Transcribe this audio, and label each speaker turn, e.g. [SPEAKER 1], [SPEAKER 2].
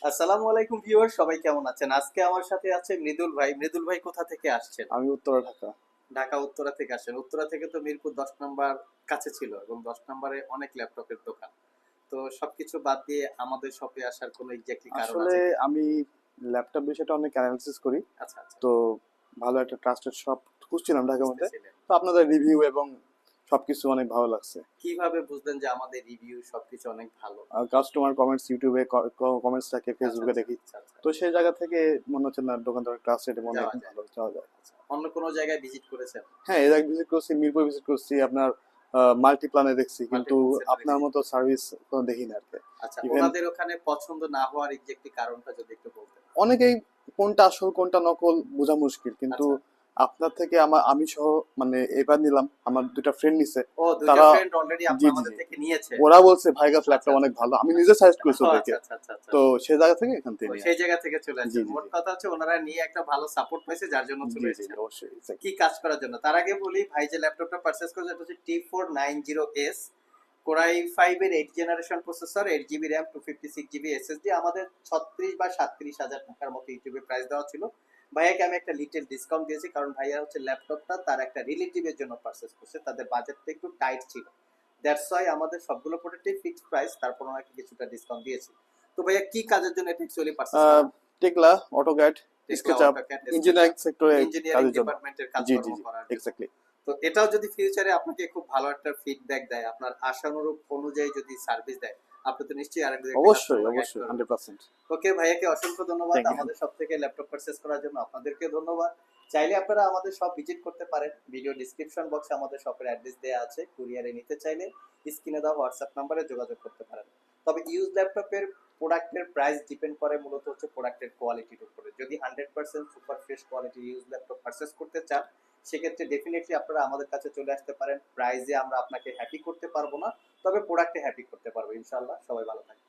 [SPEAKER 1] আসসালামু আলাইকুম ভিউয়ার, সবাই কেমন আছেন? আজকে আমার সাথে আছে মৃদুল ভাই। মৃদুল ভাই কোথা থেকে আসছেন?
[SPEAKER 2] আমি উত্তরা ঢাকা।
[SPEAKER 1] ঢাকা উত্তরা থেকে আসেন। উত্তরা থেকে তো মিরপুর 10 নম্বর কাছে ছিল এবং 10 নম্বরে অনেক ল্যাপটপের দোকান। তো সবকিছু বাদ দিয়ে আমাদের শপে আসার কোনো এক্স্যাক্টলি কারণ
[SPEAKER 2] আসলে
[SPEAKER 1] আছে কি?
[SPEAKER 2] আমি ল্যাপটপ বিষয়টা অনেক অ্যানালিসিস করি।
[SPEAKER 1] আচ্ছা আচ্ছা,
[SPEAKER 2] তো ভালো একটা ট্রাস্টেড শপ খুঁজছিলাম ঢাকার মধ্যে।
[SPEAKER 1] বুঝতেছিলেন।
[SPEAKER 2] তো আপনাদের রিভিউ এবং সবকিছু অনেক ভালো লাগছে।
[SPEAKER 1] কিভাবে বুঝলেন যে আমাদের রিভিউ সবকিছু অনেক ভালো?
[SPEAKER 2] আর কাস্টমার কমেন্টস ইউটিউবে কমেন্টস থাকে,
[SPEAKER 1] আচ্ছা
[SPEAKER 2] ফেসবুকে
[SPEAKER 1] আচ্ছা
[SPEAKER 2] দেখি।
[SPEAKER 1] আচ্ছা আচ্ছা,
[SPEAKER 2] তো সেই জায়গা থেকে মনে হচ্ছে না দোকানদার ট্রাস্টেড এবং অনেক
[SPEAKER 1] যাওয়া যায়।
[SPEAKER 2] ভালো যাওয়া যায়।
[SPEAKER 1] আচ্ছা, অন্য কোনো জায়গায় ভিজিট করেছেন?
[SPEAKER 2] হ্যাঁ, এর আগে ভিজিট করছি, মিরপুর ভিজিট করছি, আপনার মাল্টিপ্লানে দেখছি, কিন্তু
[SPEAKER 1] মাল্টিপল সেন্টারে
[SPEAKER 2] আপনার
[SPEAKER 1] ভিজিট
[SPEAKER 2] মতো
[SPEAKER 1] করেছেন?
[SPEAKER 2] সার্ভিস কোনো দেখি না আর কি।
[SPEAKER 1] আচ্ছা,
[SPEAKER 2] ইভেন
[SPEAKER 1] ওনাদের ওখানে পছন্দ না হওয়ার এক্স্যাক্টলি কারণটা যদি একটু বলতেন।
[SPEAKER 2] অনেকেই কোনটা আসল কোনটা নকল বোঝা মুশকিল, কিন্তু
[SPEAKER 1] আচ্ছা।
[SPEAKER 2] আপনার থেকে আমি সহ মানে এবার নিলাম, আমার দুটা ফ্রেন্ড নিছে।
[SPEAKER 1] ও, দুইটা
[SPEAKER 2] তারা
[SPEAKER 1] ফ্রেন্ড অলরেডি
[SPEAKER 2] জি জি
[SPEAKER 1] আমাদের
[SPEAKER 2] জি,
[SPEAKER 1] থেকে নিয়েছে।
[SPEAKER 2] ওরা বলছে ভাইগাস
[SPEAKER 1] আচ্ছা
[SPEAKER 2] ল্যাপটপ
[SPEAKER 1] আচ্ছা
[SPEAKER 2] অনেক
[SPEAKER 1] আচ্ছা
[SPEAKER 2] ভালো, আমি
[SPEAKER 1] আচ্ছা
[SPEAKER 2] নিজে সাজেস্ট
[SPEAKER 1] আচ্ছা,
[SPEAKER 2] করেছি
[SPEAKER 1] ও
[SPEAKER 2] ওদেরকে।
[SPEAKER 1] আচ্ছা আচ্ছা আচ্ছা আচ্ছা।
[SPEAKER 2] তো সে জায়গা থেকে এখান
[SPEAKER 1] ও,
[SPEAKER 2] থেকে নিয়ে
[SPEAKER 1] সেই
[SPEAKER 2] আসা।
[SPEAKER 1] জায়গা থেকে চলে
[SPEAKER 2] জি
[SPEAKER 1] আসছেন।
[SPEAKER 2] জি
[SPEAKER 1] মোট
[SPEAKER 2] জি
[SPEAKER 1] কথা হচ্ছে ওনারা নিয়ে একটা ভালো সাপোর্ট পাইছে, যার জন্য চলে
[SPEAKER 2] জি জি জি,
[SPEAKER 1] এসেছেন
[SPEAKER 2] অবশ্যই
[SPEAKER 1] কি
[SPEAKER 2] exactly।
[SPEAKER 1] কাজ করার জন্য। তার আগে বলি, ভাই যে ল্যাপটপটা পারচেস করেছে এটা হচ্ছে T490S, কোরাই 5-এর 8th generation processor, 8 GB RAM, 256 GB SSD. আমাদের 36 বা 37 হাজার টাকার মতো ইউটিউবে প্রাইস দেওয়া ছিল। ভাইয়াকে আমি একটা লিটল ডিসকাউন্ট দিয়েছি, কারণ ভাইয়া হচ্ছে ল্যাপটপটা তার একটা রিলেটিভের জন্য পারচেস করছে, তাদের বাজেটটা একটু টাইট ছিল। দ্যাটস ওয়াই আমাদের সবগুলো প্রোডাক্টই ফিক্সড প্রাইস, তারপর ওনাকে কিছুটা ডিসকাউন্ট দিয়েছি। তো ভাইয়া কি কাজের জন্য এটা অ্যাকচুয়ালি পারচেস
[SPEAKER 2] আহ,
[SPEAKER 1] করা?
[SPEAKER 2] Tekla, AutoCAD,
[SPEAKER 1] Tekla
[SPEAKER 2] SketchUp,
[SPEAKER 1] AutoCAD
[SPEAKER 2] engineering
[SPEAKER 1] SketchUp,
[SPEAKER 2] সেক্টরে
[SPEAKER 1] ইঞ্জিনিয়ারিং
[SPEAKER 2] কাজের জন্য।
[SPEAKER 1] ডিপার্টমেন্টের
[SPEAKER 2] জি জি
[SPEAKER 1] কাজকর্ম
[SPEAKER 2] জি,
[SPEAKER 1] করার জন্য।
[SPEAKER 2] এক্স্যাক্টলি।
[SPEAKER 1] তো এটাও যদি ফিউচারে আপনাকে খুব ভালো একটা ফিডব্যাক দেয়, আপনার আশানুরূপ অনুযায়ী যদি সার্ভিস দেয়, আপনি তো নিশ্চয়ই আর একটা
[SPEAKER 2] অবশ্যই
[SPEAKER 1] কাস্টমার গাইড
[SPEAKER 2] অবশ্যই,
[SPEAKER 1] করবেন।
[SPEAKER 2] 100%।
[SPEAKER 1] ওকে, ভাইয়াকে অসংখ্য ধন্যবাদ
[SPEAKER 2] থ্যাংক ইউ।
[SPEAKER 1] আমাদের সব থেকে ল্যাপটপ পারচেস করার জন্য। আপনাদেরকে ধন্যবাদ। চাইলে আপনারা আমাদের সব ভিজিট করতে পারেন। ভিডিও ডিসক্রিপশন বক্সে আমাদের শপের অ্যাড্রেস দেওয়া আছে। কুরিয়ারে নিতে চাইলে স্ক্রিনে দেওয়া হোয়াটসঅ্যাপ নাম্বারে যোগাযোগ করতে পারেন। তবে ইউজ ল্যাপটপের প্রোডাক্টের প্রাইস ডিপেন্ড করে মূলত হচ্ছে প্রোডাক্টের কোয়ালিটির উপরে। যদি 100% সুপার ফ্রেশ কোয়ালিটির ইউজ ল্যাপটপ পারচেস করতে চান, সেক্ষেত্রে ডেফিনেটলি আপনারা আমাদের কাছে চলে আসতে পারেন। প্রাইজে আমরা আপনাকে হ্যাপি করতে পারবো না, তবে প্রোডাক্টে হ্যাপি করতে পারবো ইনশাল্লাহ। সবাই ভালো থাকবেন।